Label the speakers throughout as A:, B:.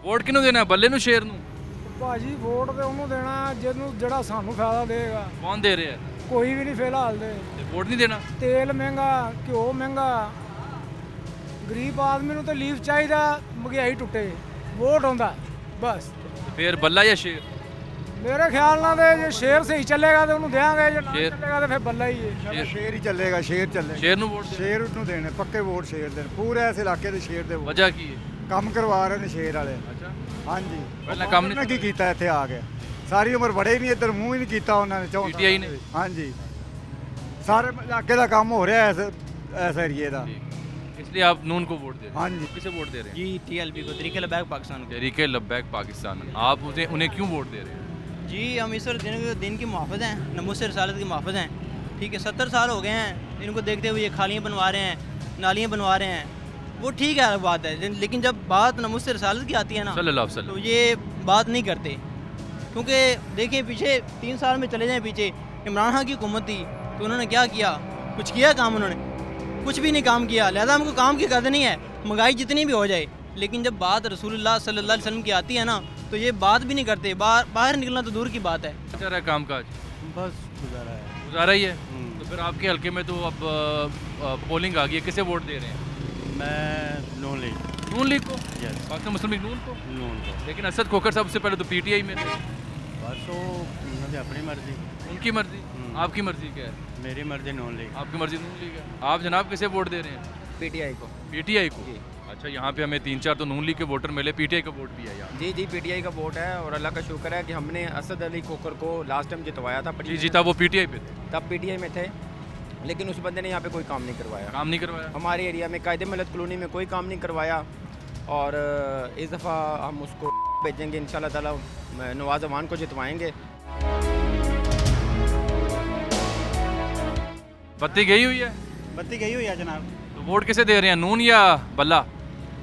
A: Vote किनू देना, बल्ले नू शेर नू?
B: ਭਾਜੀ ਵੋਟ ਤੇ ਉਹਨੂੰ ਦੇਣਾ ਜਿਹਨੂੰ ਜਿਹੜਾ ਸਾਨੂੰ ਫਾਇਦਾ ਦੇਗਾ।
A: कौन दे रहे हैं?
B: ਕੋਈ ਵੀ ਨਹੀਂ ਫਿਲਹਾਲ ਦੇ।
A: वोट नहीं देना?
B: ਤੇਲ ਮਹਿੰਗਾ, ਘਿਓ ਮਹਿੰਗਾ, ਗਰੀਬ ਆਦਮੀ ਨੂੰ ਤਾਂ ਲੀਫ ਚਾਹੀਦਾ, ਮਹਿੰਗਾਈ ਟੁੱਟੇ, ਵੋਟ ਆਉਂਦਾ ਬਸ।
A: फिर बल्ला या शेर?
B: ਮੇਰੇ ਖਿਆਲ ਨਾਲ ਤੇ ਜੇ ਸ਼ੇਰ ਸਹੀ ਚੱਲੇਗਾ ਤੇ ਉਹਨੂੰ ਦੇਾਂਗੇ, ਜੇ ਨਾ
A: ਸ਼ੇਰ।
B: ਚੱਲੇਗਾ ਤੇ ਫਿਰ ਬੱਲਾ ਹੀ ਹੈ।
C: शेर ही चलेगा, शेर चलेगा।
A: शेर नू वोट दे?
C: शेर ਨੂੰ ਦੇਣੇ ਪੱਕੇ ਵੋਟ शेर ਦੇ पूरे इस इलाके ਦੇ शेर ਦੇ
A: वजह की है?
C: ਕੰਮ ਕਰਵਾ ਰਹੇ ਨੇ शेर ਵਾਲੇ।
A: अच्छा,
C: ਹਾਂਜੀ
A: ਪਹਿਲਾਂ ਕੰਮ ਨਹੀਂ
C: ਕੀ ਕੀਤਾ ਇੱਥੇ ਆ ਕੇ, ਸਾਰੀ ਉਮਰ ਬੜੇ ਨਹੀਂ ਇੱਧਰ ਮੂੰਹ ਹੀ ਨਹੀਂ ਕੀਤਾ ਉਹਨਾਂ ਨੇ।
A: PTI ਨੇ?
C: ਹਾਂਜੀ ਸਾਰੇ ਇਲਾਕੇ ਦਾ ਕੰਮ ਹੋ ਰਿਹਾ ਇਸ ਏਰੀਏ ਦਾ।
A: इसलिए आप नून को वोट दे रहे हैं?
C: हाँ जी।
A: किसे वोट दे रहे हैं?
D: जी TLP को, तरीके लबैक पाकिस्तान को।
A: तहरीके लब्बैक पाकिस्तान। आप उन्हें क्यों वोट दे रहे हैं?
D: जी हम इस दिन की मुहाफ़िज़ हैं, नमूस रसालत की मुहाफ़िज़ हैं। ठीक है, 70 साल हो गए हैं इनको देखते हुए, ये खालियाँ बनवा रहे हैं, नालियाँ बनवा रहे हैं, वो ठीक है, अलग बात है। लेकिन जब बात नमूस रसालत की आती है ना,
A: सल्लल्लाहु अलैहि वसल्लम,
D: तो ये बात नहीं करते। क्योंकि देखिए पीछे 3 साल में चले जाएँ पीछे, इमरान खान की हुकूमत थी तो उन्होंने क्या किया? कुछ किया काम? उन्होंने कुछ भी नहीं काम किया। लिहाजा हमको काम की कदर नहीं है, महंगाई जितनी भी हो जाए। लेकिन जब बात रसूलुल्लाह सल्लल्लाहु अलैहि वसल्लम की आती है ना, तो ये बात भी नहीं करते। बाहर निकलना तो दूर की बात है।
A: चल रहा है काम काज?
C: बस गुजारा है।
A: गुजारा ही है। तो फिर आपके हल्के में तो अब पोलिंग आ गई है, किसे वोट दे रहे हैं?
E: मैं नून लीग।
A: नून लीग को?
E: यस,
A: पाकिस्तान मुस्लिम लीग नून को?
E: नून को।
A: लेकिन असद खोखर साहब से पहले तो PTI में थे।
E: बस वो उन्होंने अपनी मर्जी।
A: उनकी मर्जी? आपकी मर्जी क्या है?
E: मेरी मर्जी नून लीग।
A: आपकी मर्जी नून लीग है। आप जनाब किसे वोट दे रहे हैं?
F: PTI को।
A: PTI को? अच्छा, यहाँ पे हमें 3-4 तो नून लीग के वोटर मिले, PTI का वोट भी है यहाँ?
F: जी जी PTI का वोट है और अल्लाह का शुक्र है कि हमने असद अली खोखर को लास्ट टाइम जितवाया था।
A: जी जी, तब वो PTI पे थे?
F: तब PTI में थे, लेकिन उस बंदे ने यहाँ पे कोई काम नहीं करवाया।
A: काम नहीं करवाया?
F: हमारे एरिया में कायदे मिलत कॉलोनी में कोई काम नहीं करवाया। और इस दफ़ा हम उसको भेजेंगे इंशाल्लाह ताला, नवाज़ अवान को जितवाएंगे।
A: बत्ती गई हुई है?
E: बत्ती गई हुई है जनाब।
A: तो वोट किसे दे रहे हैं, नून या बल्ला?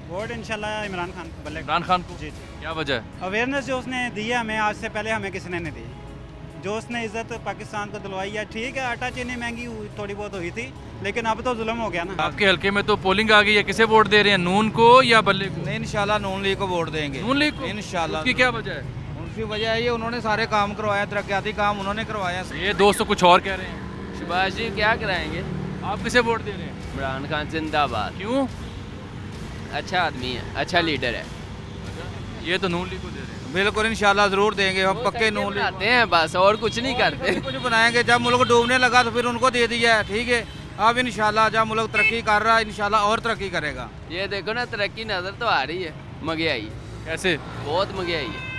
E: वोट इंशाल्लाह इमरान खान बल्ले।
A: इमरान खान को?
E: जी जी।
A: क्या वजह है?
E: अवेयरनेस जो उसने दी है हमें, आज से पहले हमें किसी ने नहीं दी। जो उसने इज्जत पाकिस्तान को दिलवाई है, ठीक है आटा चीनी महंगी थोड़ी बहुत हुई थी, लेकिन अब तो जुल्म हो गया ना।
A: आपके हल्के में तो पोलिंग आ गई है, किसे वोट दे रहे हैं, नून को या बल्ले को?
G: नहीं, इंशाल्लाह नून लीग को वोट देंगे।
A: नून लीग को?
G: इंशाल्लाह।
A: उसकी क्या वजह है?
G: उनकी वजह है ये, उन्होंने सारे काम करवाया, तरक्याती काम उन्होंने करवाया।
A: ये दोस्तों कुछ और कह रहे हैं।
H: शहबाज जी क्या कराएंगे?
A: आप किसे वोट दे रहे हैं?
H: इमरान खान जिंदाबाद।
A: क्यों?
H: अच्छा आदमी है, अच्छा लीडर है।
A: ये तो नून लीग को दे रहे हैं।
G: बिल्कुल इंशाल्लाह जरूर देंगे हम, पक्के नून लीग
H: बनाते हैं बस, और कुछ नहीं करते।
G: कुछ बनाएंगे। जब मुल्क डूबने लगा तो फिर उनको दे दिया है, ठीक है। अब इंशाल्लाह जब मुल्क तरक्की कर रहा है, इंशाल्लाह और तरक्की करेगा।
H: ये देखो ना, तरक्की नजर तो आ रही है। महंगाई
A: कैसे?
H: बहुत महंगाई है।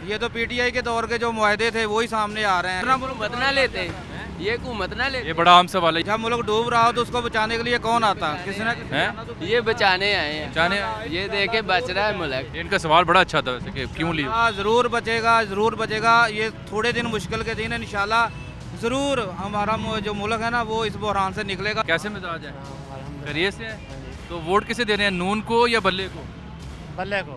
G: ये तो PTI के दौर के जो मुआहदे थे वही सामने आ रहे हैं।
H: हुकूमत ना लेते, ये हुकूमत ना लेते।
A: ये बड़ा आम सवाल है।
G: जब मुल्क डूब रहा हो तो उसको बचाने के लिए कौन आता? किसी ना किसी
A: हैं?
G: आना तो-
H: ये बचाने आए हैं,
A: जाने
H: ये देखे बच रहा है मुल्क।
A: इनका सवाल बड़ा अच्छा था वैसे कि क्यों लिया?
G: हाँ, जरूर बचेगा, जरूर बचेगा। ये थोड़े दिन मुश्किल के दिन है, इंशाल्लाह जरूर हमारा जो मुल्क है ना वो इस बहरान से निकलेगा।
A: कैसे मिजाज है? खैरियत से है? तो वोट किसे दे रहे हैं, नून को या बल्ले को?
E: बल्ले को।